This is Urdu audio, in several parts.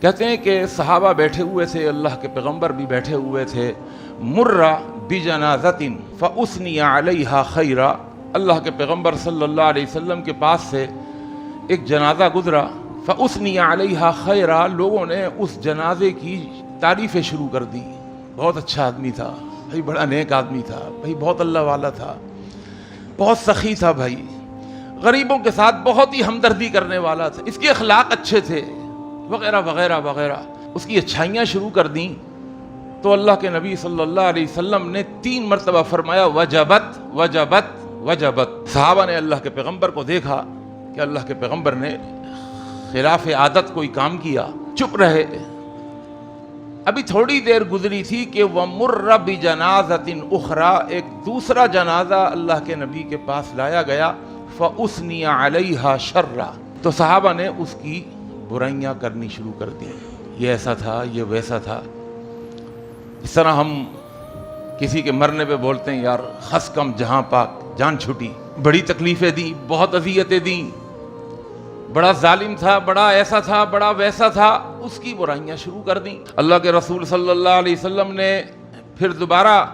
کہتے ہیں کہ صحابہ بیٹھے ہوئے تھے، اللہ کے پیغمبر بھی بیٹھے ہوئے تھے۔ مرہ بجنازۃ فاثنی علیہا خیرا، اللہ کے پیغمبر صلی اللہ علیہ وسلم کے پاس سے ایک جنازہ گزرا، فاثنی علیہا خیرا، لوگوں نے اس جنازے کی تعریفیں شروع کر دی۔ بہت اچھا آدمی تھا بھائی، بڑا نیک آدمی تھا بھائی، بہت اللہ والا تھا، بہت سخی تھا بھائی، غریبوں کے ساتھ بہت ہی ہمدردی کرنے والا تھا، اس کے اخلاق اچھے تھے وغیرہ وغیرہ وغیرہ، اس کی اچھائیاں شروع کر دیں۔ تو اللہ کے نبی صلی اللہ علیہ وسلم نے 3 مرتبہ فرمایا وجبت وجبت وجبت۔ صحابہ نے اللہ کے پیغمبر کو دیکھا کہ اللہ کے پیغمبر نے خلاف عادت کوئی کام کیا، چپ رہے۔ ابھی تھوڑی دیر گزری تھی کہ وَمُرَّ بِجَنَازَةٍ أُخْرَى، ایک دوسرا جنازہ اللہ کے نبی کے پاس لایا گیا، فَأُثْنِيَ عَلَيْهَا شَرًّا، تو صحابہ نے اس کی برائیاں کرنی شروع کر دی، یہ ایسا تھا، یہ ویسا تھا۔ اس طرح ہم کسی کے مرنے پہ بولتے ہیں یار خس کم جہاں پاک جان چھٹی، بڑی تکلیفیں دیں، بہت اذیتیں دیں، بڑا ظالم تھا، بڑا ایسا تھا، بڑا ویسا تھا، اس کی برائیاں شروع کر دیں۔ اللہ کے رسول صلی اللہ علیہ وسلم نے پھر دوبارہ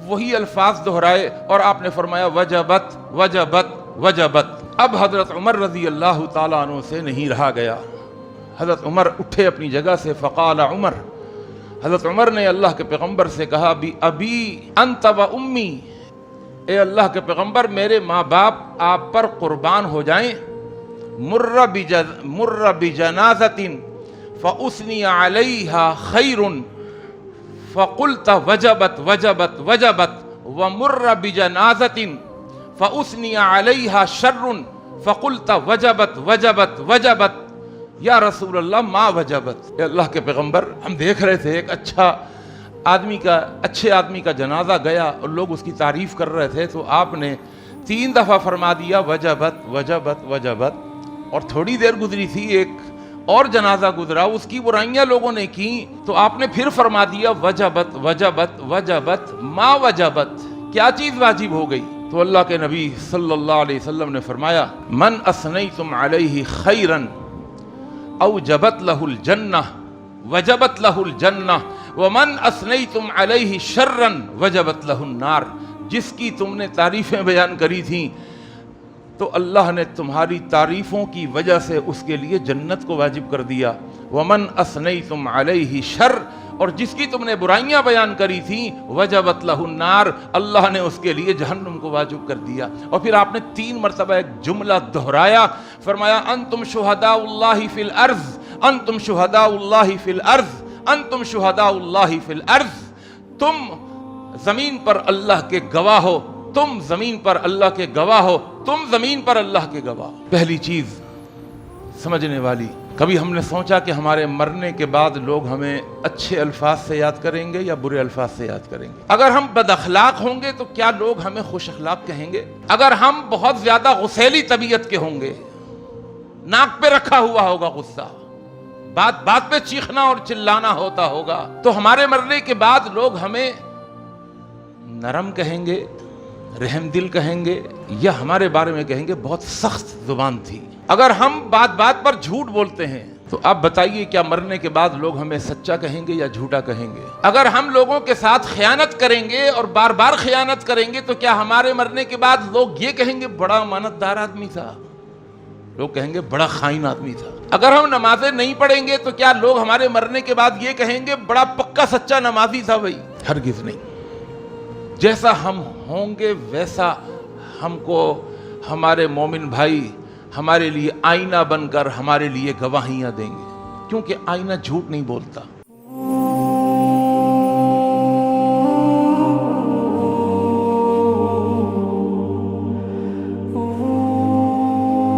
وہی الفاظ دہرائے اور آپ نے فرمایا وجبت وجبت وجبت۔ اب حضرت عمر رضی اللہ تعالیٰ عنہ سے نہیں رہا گیا، حضرت عمر اٹھے اپنی جگہ سے، فقال عمر، حضرت عمر نے اللہ کے پیغمبر سے کہا بھی ابی انت و امی، اے اللہ کے پیغمبر میرے ماں باپ آپ پر قربان ہو جائیں۔ مر بجنازۃ فاثنی علیہا خیر فقلت وجبت وجبت وجبت، ومر بجنازۃ فاثنی علیہا شر فقلت وجبت وجبت وجبت۔ یا رسول اللہ ما وجبت، اے اللہ کے پیغمبر ہم دیکھ رہے تھے ایک اچھے آدمی کا جنازہ گیا اور لوگ اس کی تعریف کر رہے تھے، تو آپ نے 3 دفعہ فرما دیا وجبت وجبت وجبت۔ اور تھوڑی دیر گزری تھی، ایک اور جنازہ گزرا، اس کی برائیاں لوگوں نے کی، تو آپ نے پھر فرما دیا وجبت وجبت وجبت ما وجبت، کیا چیز واجب ہو گئی؟ تو اللہ کے نبی صلی اللہ علیہ وسلم نے فرمایا من اثنیتم علیہ خیرا اوجبت لہ الجنہ وجبت لہ الجنہ ومن اثنیتم علیہ شرا وجبت لہ النار، جس کی تم نے تعریفیں بیان کری تھیں تو اللہ نے تمہاری تعریفوں کی وجہ سے اس کے لیے جنت کو واجب کر دیا، ومن اثنیتم علیہ شر، اور جس کی تم نے برائیاں بیان کری تھیں وجبت لہ النار، اللہ نے اس کے لیے جہنم کو واجب کر دیا۔ اور پھر آپ نے 3 مرتبہ ایک جملہ دہرایا، فرمایا انتم شہداء اللہ فی الارض، انتم شہداء اللہ فی الارض، انتم شہداء اللہ فی الارض، تم زمین پر اللہ کے گواہ ہو، تم زمین پر اللہ کے گواہ ہو، تم زمین پر اللہ کے گواہ ہو۔ پہلی چیز سمجھنے والی، کبھی ہم نے سوچا کہ ہمارے مرنے کے بعد لوگ ہمیں اچھے الفاظ سے یاد کریں گے یا برے الفاظ سے یاد کریں گے؟ اگر ہم بد اخلاق ہوں گے تو کیا لوگ ہمیں خوش اخلاق کہیں گے؟ اگر ہم بہت زیادہ غصیلی طبیعت کے ہوں گے، ناک پہ رکھا ہوا ہوگا غصہ، بات بات پہ چیخنا اور چلانا ہوتا ہوگا، تو ہمارے مرنے کے بعد لوگ ہمیں نرم کہیں گے، رحم دل کہیں گے، یا ہمارے بارے میں کہیں گے بہت سخت زبان تھی؟ اگر ہم بات بات پر جھوٹ بولتے ہیں تو آپ بتائیے کیا مرنے کے بعد لوگ ہمیں سچا کہیں گے یا جھوٹا کہیں گے؟ اگر ہم لوگوں کے ساتھ خیانت کریں گے اور بار بار خیانت کریں گے تو کیا ہمارے مرنے کے بعد لوگ یہ کہیں گے بڑا امانتدار آدمی تھا؟ لوگ کہیں گے بڑا خائن آدمی تھا۔ اگر ہم نمازیں نہیں پڑھیں گے تو کیا لوگ ہمارے مرنے کے بعد یہ کہیں گے بڑا پکا سچا نمازی تھا بھائی؟ ہرگز نہیں۔ جیسا ہم ہوں گے ویسا ہم کو ہمارے مومن بھائی ہمارے لیے آئینہ بن کر ہمارے لیے گواہیاں دیں گے، کیونکہ آئینہ جھوٹ نہیں بولتا۔